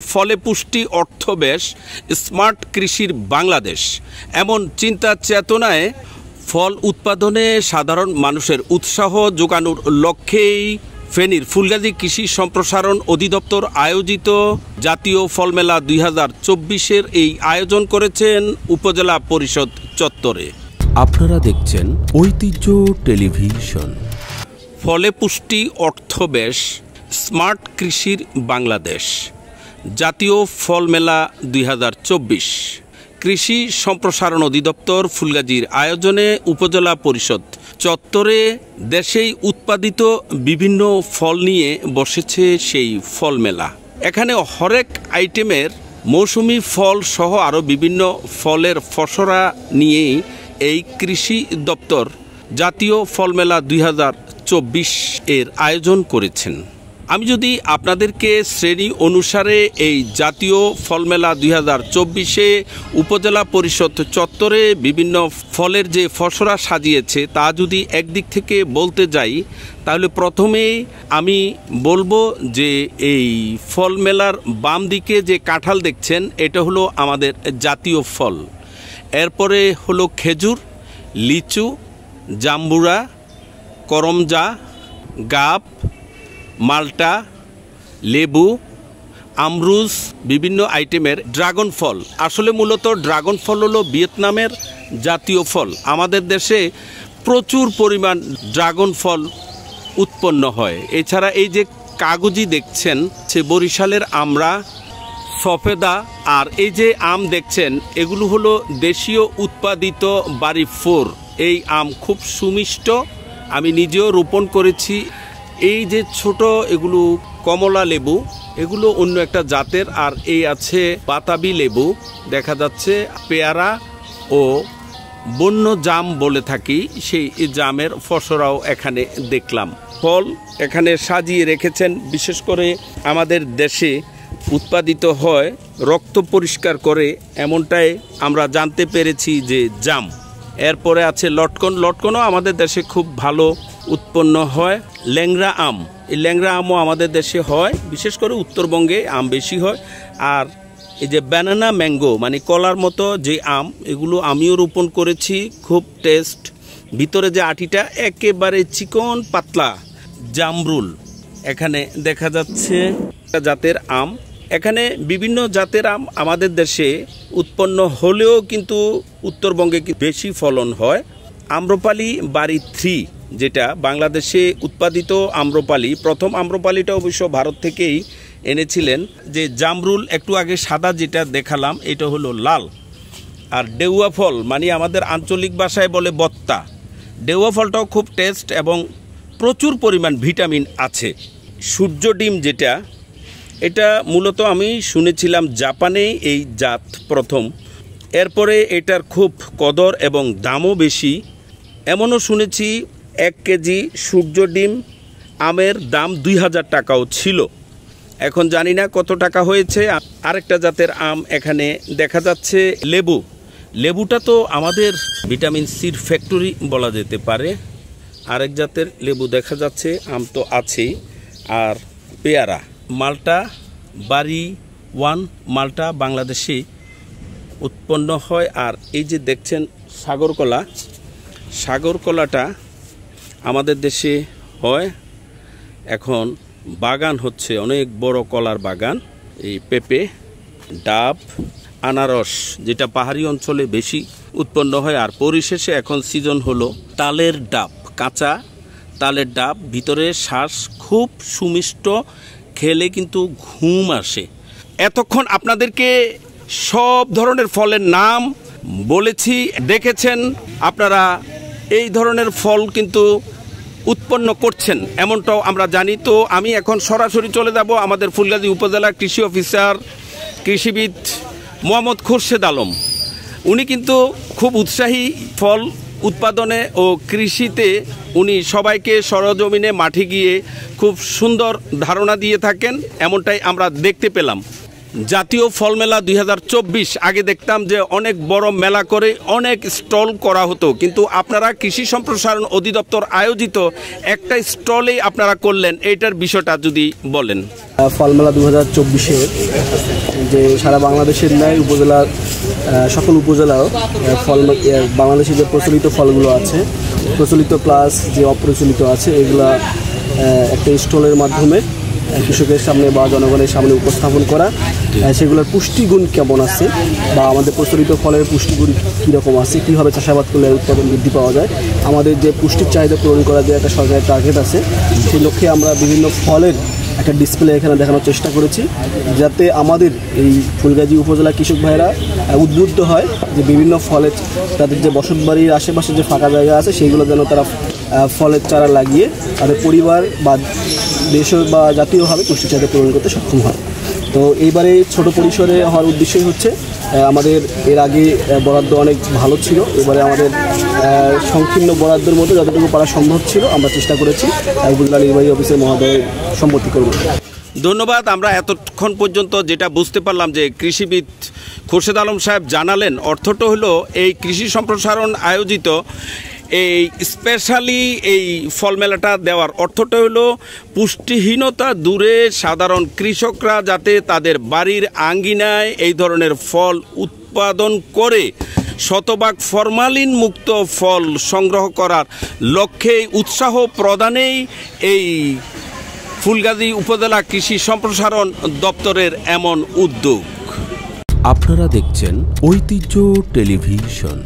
ফলে পুষ্টি অর্থ বেশ স্মার্ট কৃষির বাংলাদেশ এমন চিন্তা চেতনায় ফল উৎপাদনে সাধারণ মানুষের উৎসাহ যোগানোর লক্ষ্যেই ফেনীর ফুলগাজী কৃষি সম্প্রসারণ অধিদপ্তর আয়োজিত জাতীয় ফল মেলা 2024-এর এই আয়োজন করেছেন উপজেলা পরিষদ চত্বরে। আপনারা দেখছেন ঐতিহ্য টেলিভিশন। ফলে পুষ্টি অর্থ বেশ স্মার্ট কৃষির বাংলাদেশ জাতীয় ফল মেলা 2024 কৃষি সম্প্রসারণ অধিদপ্তর ফুলগাজীর আয়োজনে উপজেলা পরিষদ চত্বরে দেশেই উৎপাদিত বিভিন্ন ফল নিয়ে বসেছে সেই ফল মেলা। এখানে হরেক আইটেমের মৌসুমি ফল সহ আরও বিভিন্ন ফলের ফসরা নিয়েই এই কৃষি দপ্তর জাতীয় ফল মেলা 2024 এর আয়োজন করেছেন। আমি যদি আপনাদেরকে শ্রেণী অনুসারে এই জাতীয় ফল মেলা 2024-এ উপজেলা পরিষদ চত্বরে বিভিন্ন ফলের যে ফসরা সাজিয়েছে তা যদি একদিক থেকে বলতে যাই, তাহলে প্রথমেই আমি বলবো যে এই ফল মেলার বাম দিকে যে কাঁঠাল দেখছেন এটা হলো আমাদের জাতীয় ফল। এরপরে হলো খেজুর, লিচু, জাম্বুরা, করমজা, গাব, মাল্টা, লেবু, আমরুজ, বিভিন্ন আইটেমের ড্রাগন ফল। আসলে মূলত ড্রাগন ফল হলো ভিয়েতনামের জাতীয় ফল। আমাদের দেশে প্রচুর পরিমাণ ড্রাগন ফল উৎপন্ন হয়। এছাড়া এই যে কাগজি দেখছেন সে বরিশালের আমরা, সফেদা, আর এই যে আম দেখছেন এগুলো হলো দেশীয় উৎপাদিত বাড়ি 4। এই আম খুব সুমিষ্ট, আমি নিজেও রোপণ করেছি। এই যে ছোট এগুলো কমলা লেবু, এগুলো অন্য একটা জাতের। আর এই আছে বাতাবি লেবু, দেখা যাচ্ছে পেয়ারা ও বন্য জাম বলে থাকি, সেই জামের ফসরাও এখানে দেখলাম। ফল এখানে সাজিয়ে রেখেছেন, বিশেষ করে আমাদের দেশে উৎপাদিত হয় রক্ত পরিষ্কার করে এমনটাই আমরা জানতে পেরেছি যে জাম। এরপরে আছে লটকন, লটকনও আমাদের দেশে খুব ভালো উৎপন্ন হয়। ল্যাংড়া আম, এই ল্যাংড়া আমও আমাদের দেশে হয়, বিশেষ করে উত্তরবঙ্গে আম বেশি হয়। আর এই যে ব্যানানা ম্যাঙ্গো মানে কলার মতো যে আম, এগুলো আমিও রোপণ করেছি, খুব টেস্ট। ভিতরে যে আটিটা একেবারে চিকন পাতলা। জামরুল এখানে দেখা যাচ্ছে জাতের আম। এখানে বিভিন্ন জাতের আম আমাদের দেশে উৎপন্ন হলেও কিন্তু উত্তরবঙ্গে বেশি ফলন হয়। আম্রপালি বাড়ি 3 যেটা বাংলাদেশে উৎপাদিত আম্রপালি, প্রথম আম্রপালিটা অবশ্য ভারত থেকেই এনেছিলেন। যে জামরুল একটু আগে সাদা যেটা দেখালাম এটা হলো লাল। আর ডেউয়া ফল মানে আমাদের আঞ্চলিক ভাষায় বলে বত্তা, ডেউয়া ফলটাও খুব টেস্ট এবং প্রচুর পরিমাণ ভিটামিন আছে। সূর্য ডিম যেটা, এটা মূলত আমি শুনেছিলাম জাপানে এই জাত প্রথম। এরপরে এটার খুব কদর এবং দামও বেশি। এমনও শুনেছি 1 কেজি সূর্য ডিম আমের দাম 2000 টাকাও ছিল, এখন জানি না কত টাকা হয়েছে। আরেকটা জাতের আম এখানে দেখা যাচ্ছে লেবু, লেবুটা তো আমাদের ভিটামিন সির ফ্যাক্টরি বলা যেতে পারে। আরেক জাতের লেবু দেখা যাচ্ছে, আম তো আছেই। আর পেয়ারা, মাল্টা বাড়ি 1 মাল্টা বাংলাদেশে উৎপন্ন হয়। আর এই যে দেখছেন সাগরকলা, সাগরকলাটা আমাদের দেশে হয়। এখন বাগান হচ্ছে, অনেক বড় কলার বাগান। এই পেঁপে, ডাব, আনারস যেটা পাহাড়ি অঞ্চলে বেশি উৎপন্ন হয়। আর পরিশেষে এখন সিজন হলো তালের ডাব, কাঁচা তালের ডাব, ভিতরে শ্বাস খুব সুমিষ্ট, খেলে কিন্তু ঘুম আসে। এতক্ষণ আপনাদেরকে সব ধরনের ফলের নাম বলেছি, দেখেছেন আপনারা এই ধরনের ফল কিন্তু উৎপন্ন করছেন এমনটাও আমরা জানি। তো আমি এখন সরাসরি চলে যাব আমাদের ফুলগাজী উপজেলা কৃষি অফিসার কৃষিবিদ মোহাম্মদ খুরশেদ আলম। উনি কিন্তু খুব উৎসাহী ফল উৎপাদনে ও কৃষিতে। উনি সবাইকে সরজমিনে মাঠে গিয়ে খুব সুন্দর ধারণা দিয়ে থাকেন, এমনটাই আমরা দেখতে পেলাম। জাতীয় ফল মেলা 2024 আগে দেখতাম যে অনেক বড় মেলা করে অনেক স্টল করা হতো, কিন্তু আপনারা কৃষি সম্প্রসারণ অধিদপ্তর আয়োজিত একটা স্টলেই আপনারা করলেন, এইটার বিষয়টা যদি বলেন। ফল মেলা 2024-এর যে সারা বাংলাদেশের ন্যায় উপজেলার সকল উপজেলাও বাংলাদেশের যে প্রচলিত ফলগুলো আছে, প্রচলিত প্লাস যে অপ্রচলিত আছে, এগুলা একটা স্টলের মাধ্যমে কৃষকের সামনে বা জনগণের সামনে উপস্থাপন করা, সেগুলোর পুষ্টিগুণ কেমন আছে বা আমাদের প্রচলিত ফলের পুষ্টিগুণ কীরকম আছে, কীভাবে চাষাবাদ করলে উৎপাদন বৃদ্ধি পাওয়া যায়, আমাদের যে পুষ্টির চাহিদা পূরণ করা যে একটা সরকারের টার্গেট আছে, সেই লক্ষ্যে আমরা বিভিন্ন ফলের একটা ডিসপ্লে এখানে দেখানোর চেষ্টা করেছি, যাতে আমাদের এই ফুলগাজী উপজেলা কৃষক ভাইরা উদ্বুদ্ধ হয় যে বিভিন্ন ফলের তাদের যে বসতবাড়ির আশেপাশে যে ফাঁকা জায়গা আছে সেইগুলো যেন তারা ফলের চারা লাগিয়ে তাদের পরিবার বা দেশ বা জাতীয়ভাবে পুষ্টি চাহিদা পূরণ করতে সক্ষম হয়। তো এইবারে ছোট পরিসরে হওয়ার উদ্দেশ্যই হচ্ছে আমাদের এর আগে বরাদ্দ অনেক ভালো ছিল, এবারে আমাদের সংকীর্ণ বরাদ্দের মধ্যে যতটুকু পারা সম্ভব ছিল আমরা চেষ্টা করেছি উপজেলা নির্বাহী অফিসের মহোদয়ের সম্মতি করব। ধন্যবাদ। আমরা এতক্ষণ পর্যন্ত যেটা বুঝতে পারলাম যে কৃষিবিদ খোরশেদ আলম সাহেব জানালেন, অর্থটা হলো এই কৃষি সম্প্রসারণ আয়োজিত এই স্পেশালি এই ফল মেলাটা দেওয়ার অর্থটা হলো পুষ্টিহীনতা দূরে সাধারণ কৃষকরা যাতে তাদের বাড়ির আঙ্গিনায় এই ধরনের ফল উৎপাদন করে শতভাগ ফরমালিন মুক্ত ফল সংগ্রহ করার লক্ষ্যে উৎসাহ প্রদানেই এই ফুলগাজী উপজেলা কৃষি সম্প্রসারণ দপ্তরের এমন উদ্যোগ। আপনারা দেখছেন ঐতিহ্য টেলিভিশন।